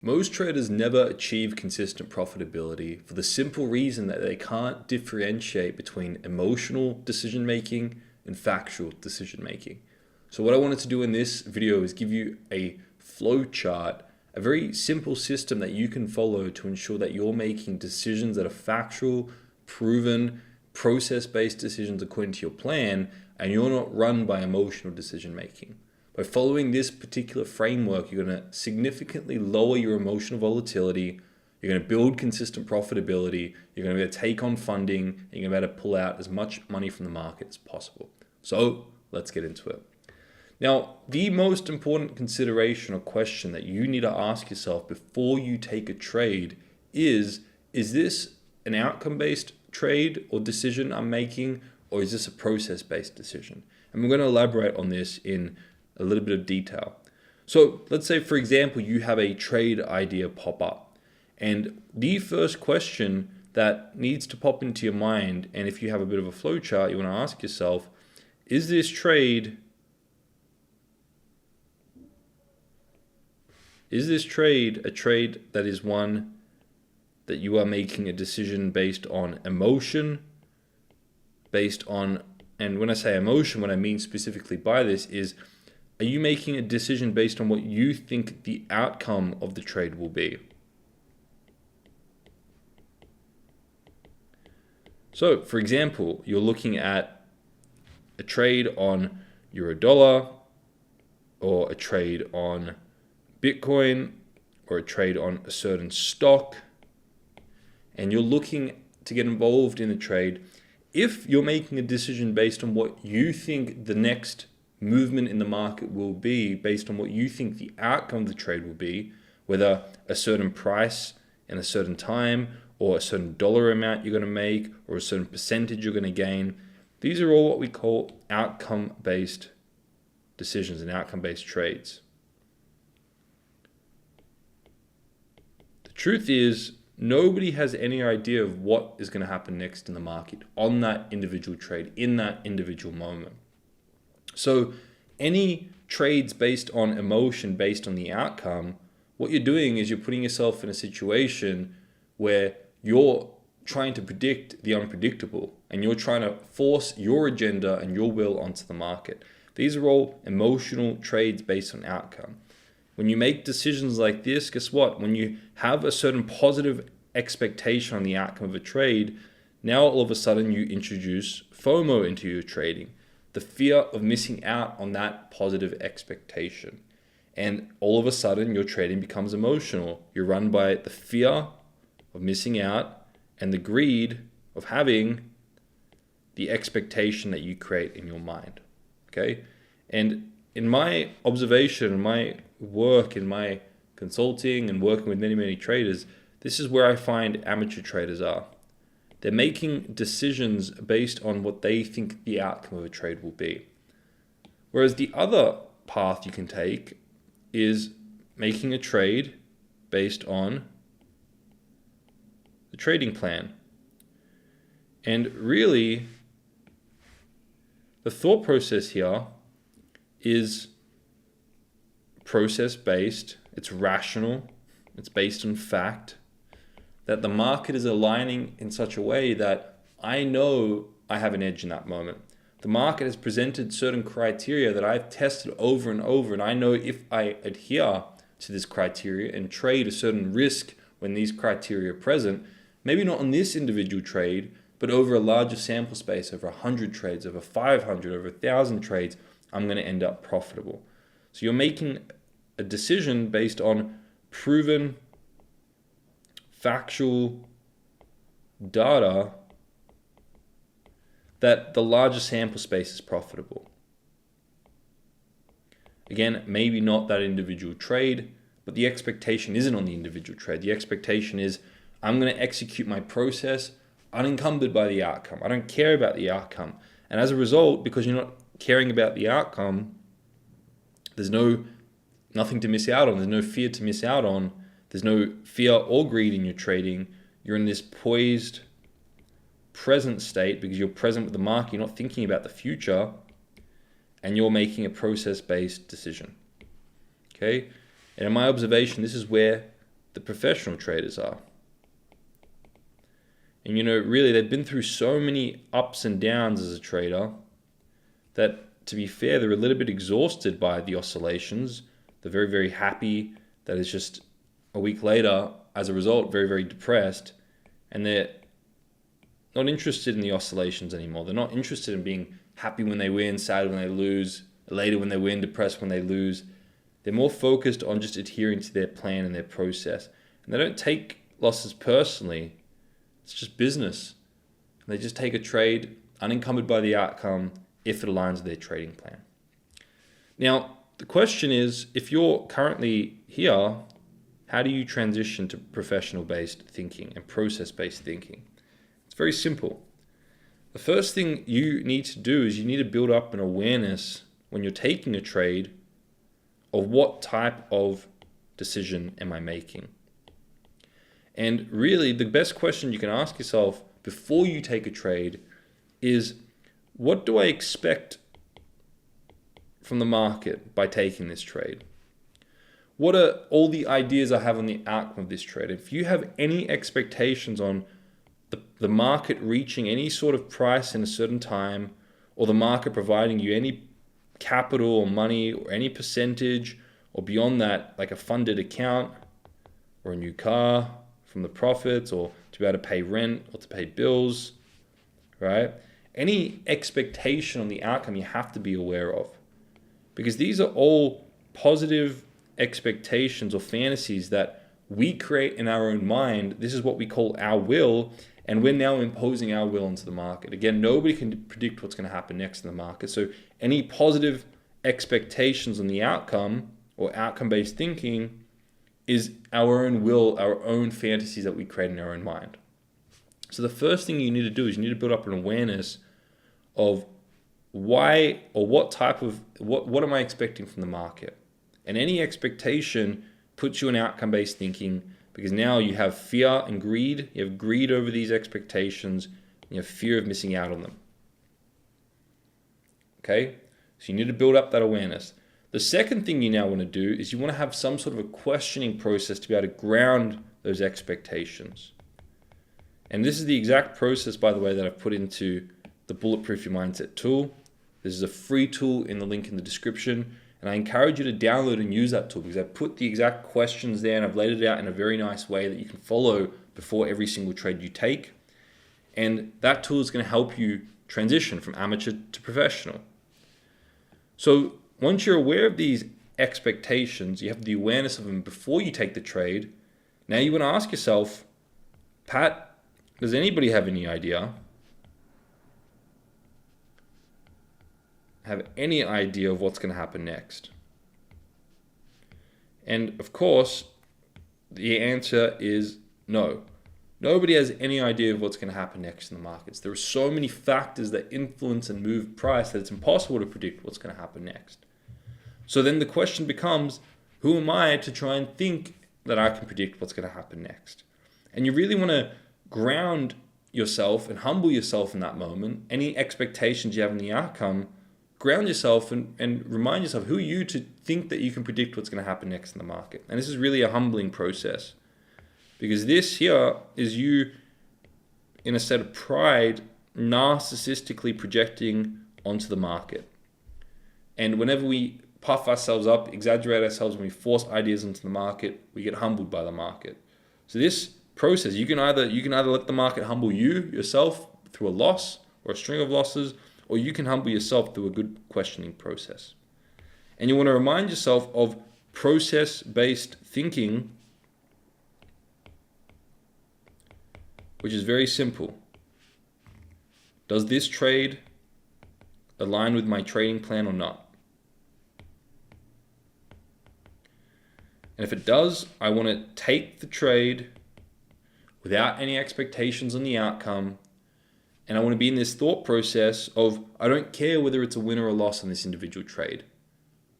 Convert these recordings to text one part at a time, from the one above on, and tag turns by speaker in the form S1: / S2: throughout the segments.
S1: Most traders never achieve consistent profitability for the simple reason that they can't differentiate between emotional decision making and factual decision making. So what I wanted to do in this video is give you a flow chart, a very simple system that you can follow to ensure that you're making decisions that are factual, proven, process-based decisions according to your plan, and you're not run by emotional decision making. By following this particular framework, you're going to significantly lower your emotional volatility, you're going to build consistent profitability, you're going to be able to take on funding, and you're going to be able to pull out as much money from the market as possible. So let's get into it. Now, the most important consideration or question that you need to ask yourself before you take a trade is this an outcome-based trade or decision I'm making, or is this a process-based decision? And we're going to elaborate on this in a little bit of detail. So let's say, for example, you have a trade idea pop up, and the first question that needs to pop into your mind, and if you have a bit of a flow chart, you want to ask yourself, is this trade a trade that is one that you are making a decision based on emotion, and when I say emotion, what I mean specifically by this is, are you making a decision based on what you think the outcome of the trade will be? So, for example, you're looking at a trade on euro dollar, or a trade on Bitcoin, or a trade on a certain stock, and you're looking to get involved in the trade. If you're making a decision based on what you think the next movement in the market will be, based on what you think the outcome of the trade will be, whether a certain price in a certain time, or a certain dollar amount you're going to make, or a certain percentage you're going to gain, these are all what we call outcome-based decisions and outcome-based trades. The truth is, nobody has any idea of what is going to happen next in the market on that individual trade, in that individual moment. So any trades based on emotion, based on the outcome, what you're doing is you're putting yourself in a situation where you're trying to predict the unpredictable, and you're trying to force your agenda and your will onto the market. These are all emotional trades based on outcome. When you make decisions like this, guess what? When you have a certain positive expectation on the outcome of a trade, now all of a sudden you introduce FOMO into your trading, the fear of missing out on that positive expectation. And all of a sudden your trading becomes emotional. You're run by the fear of missing out and the greed of having the expectation that you create in your mind. Okay? And in my observation, in my work, in my consulting and working with many, many traders, this is where I find amateur traders are. They're making decisions based on what they think the outcome of a trade will be. Whereas the other path you can take is making a trade based on the trading plan. And really, the thought process here is process-based, it's rational, it's based on fact, that the market is aligning in such a way that I know I have an edge in that moment. The market has presented certain criteria that I've tested over and over, and I know if I adhere to this criteria and trade a certain risk when these criteria are present, maybe not on this individual trade, but over a larger sample space, over 100 trades, over 500, over 1,000 trades, I'm going to end up profitable. So you're making a decision based on proven, factual data that the larger sample space is profitable. Again, maybe not that individual trade, but the expectation isn't on the individual trade. The expectation is I'm going to execute my process unencumbered by the outcome. I don't care about the outcome. And as a result, because you're not caring about the outcome, there's nothing to miss out on. There's no fear to miss out on. There's no fear or greed in your trading. You're in this poised, present state because you're present with the market. You're not thinking about the future, and you're making a process-based decision. Okay? And in my observation, this is where the professional traders are. And really, they've been through so many ups and downs as a trader that, to be fair, they're a little bit exhausted by the oscillations. They're very, very happy that it's just a week later, as a result, very, very depressed. And they're not interested in the oscillations anymore. They're not interested in being happy when they win, sad when they lose, elated when they win, depressed when they lose. They're more focused on just adhering to their plan and their process. And they don't take losses personally. It's just business. They just take a trade unencumbered by the outcome if it aligns with their trading plan. Now, the question is, if you're currently here, how do you transition to professional-based thinking and process-based thinking? It's very simple. The first thing you need to do is you need to build up an awareness when you're taking a trade of what type of decision am I making. And really, the best question you can ask yourself before you take a trade is, what do I expect from the market by taking this trade? What are all the ideas I have on the outcome of this trade? If you have any expectations on the market reaching any sort of price in a certain time, or the market providing you any capital or money or any percentage, or beyond that, like a funded account or a new car from the profits, or to be able to pay rent or to pay bills, right? Any expectation on the outcome you have to be aware of, because these are all positive expectations or fantasies that we create in our own mind. This is what we call our will, and we're now imposing our will into the market. Again, nobody can predict what's going to happen next in the market. So any positive expectations on the outcome or outcome-based thinking is our own will, our own fantasies that we create in our own mind. So the first thing you need to do is you need to build up an awareness of why or what type of, what am I expecting from the market? And any expectation puts you in outcome-based thinking, because now you have fear and greed. You have greed over these expectations, and you have fear of missing out on them. Okay? So you need to build up that awareness. The second thing you now want to do is you want to have some sort of a questioning process to be able to ground those expectations. And this is the exact process, by the way, that I've put into the Bulletproof Your Mindset tool. This is a free tool in the link in the description. And I encourage you to download and use that tool, because I've put the exact questions there and I've laid it out in a very nice way that you can follow before every single trade you take. And that tool is going to help you transition from amateur to professional. So once you're aware of these expectations, you have the awareness of them before you take the trade. Now you want to ask yourself, Pat, does anybody have any idea? Have any idea of what's going to happen next? And of course, the answer is no. Nobody has any idea of what's going to happen next in the markets. There are so many factors that influence and move price that it's impossible to predict what's going to happen next. So then the question becomes, who am I to try and think that I can predict what's going to happen next? And you really want to ground yourself and humble yourself in that moment. Any expectations you have in the outcome, ground yourself and remind yourself, who are you to think that you can predict what's going to happen next in the market? And this is really a humbling process, because this here is you in a state of pride, narcissistically projecting onto the market. And whenever we puff ourselves up, exaggerate ourselves, when we force ideas into the market, we get humbled by the market. So this process, you can either let the market humble you yourself through a loss or a string of losses, or you can humble yourself through a good questioning process. And you want to remind yourself of process-based thinking, which is very simple. Does this trade align with my trading plan or not? And if it does, I want to take the trade without any expectations on the outcome. And I want to be in this thought process of, I don't care whether it's a win or a loss on this individual trade.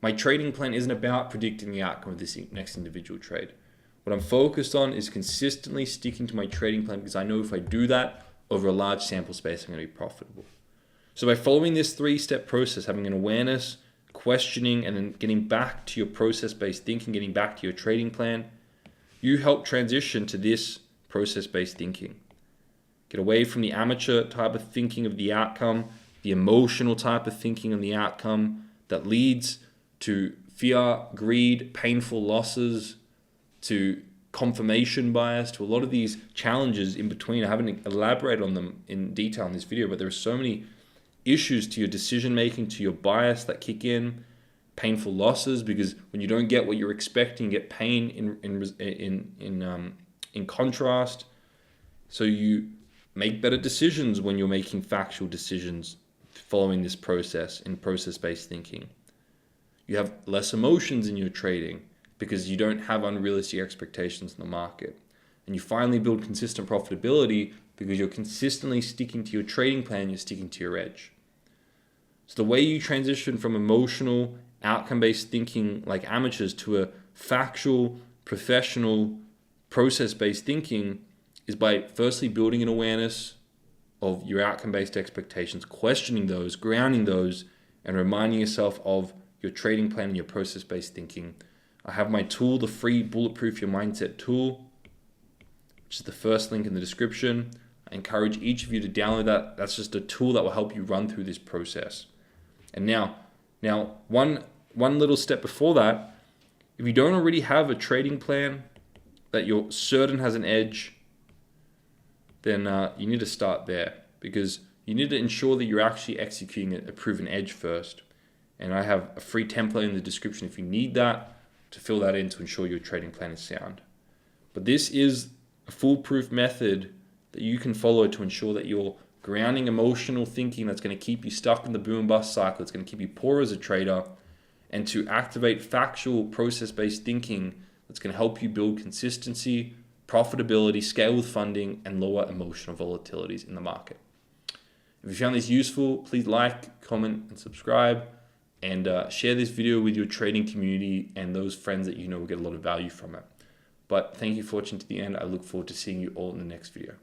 S1: My trading plan isn't about predicting the outcome of this next individual trade. What I'm focused on is consistently sticking to my trading plan, because I know if I do that over a large sample space, I'm going to be profitable. So by following this 3-step process, having an awareness, questioning, and then getting back to your process-based thinking, getting back to your trading plan, you help transition to this process-based thinking. Get away from the amateur type of thinking of the outcome, the emotional type of thinking of the outcome that leads to fear, greed, painful losses, to confirmation bias, to a lot of these challenges in between. I haven't elaborated on them in detail in this video, but there are so many issues to your decision making, to your bias that kick in. Painful losses, because when you don't get what you're expecting, you get pain in contrast. So you make better decisions when you're making factual decisions following this process in process-based thinking. You have less emotions in your trading because you don't have unrealistic expectations in the market. And you finally build consistent profitability because you're consistently sticking to your trading plan, you're sticking to your edge. So the way you transition from emotional, outcome-based thinking like amateurs to a factual, professional, process-based thinking is by firstly building an awareness of your outcome-based expectations, questioning those, grounding those, and reminding yourself of your trading plan and your process-based thinking. I have my tool, the free Bulletproof Your Mindset tool, which is the first link in the description. I encourage each of you to download that. That's just a tool that will help you run through this process. And now one little step before that, if you don't already have a trading plan that you're certain has an edge, then you need to start there, because you need to ensure that you're actually executing a proven edge first. And I have a free template in the description if you need that, to fill that in to ensure your trading plan is sound. But this is a foolproof method that you can follow to ensure that you're grounding emotional thinking that's going to keep you stuck in the boom and bust cycle. It's going to keep you poor as a trader, and to activate factual process-based thinking that's going to help you build consistency, profitability, scale with funding, and lower emotional volatilities in the market. If you found this useful, please like, comment, and subscribe, and share this video with your trading community and those friends that you know will get a lot of value from it. But thank you for watching to the end. I look forward to seeing you all in the next video.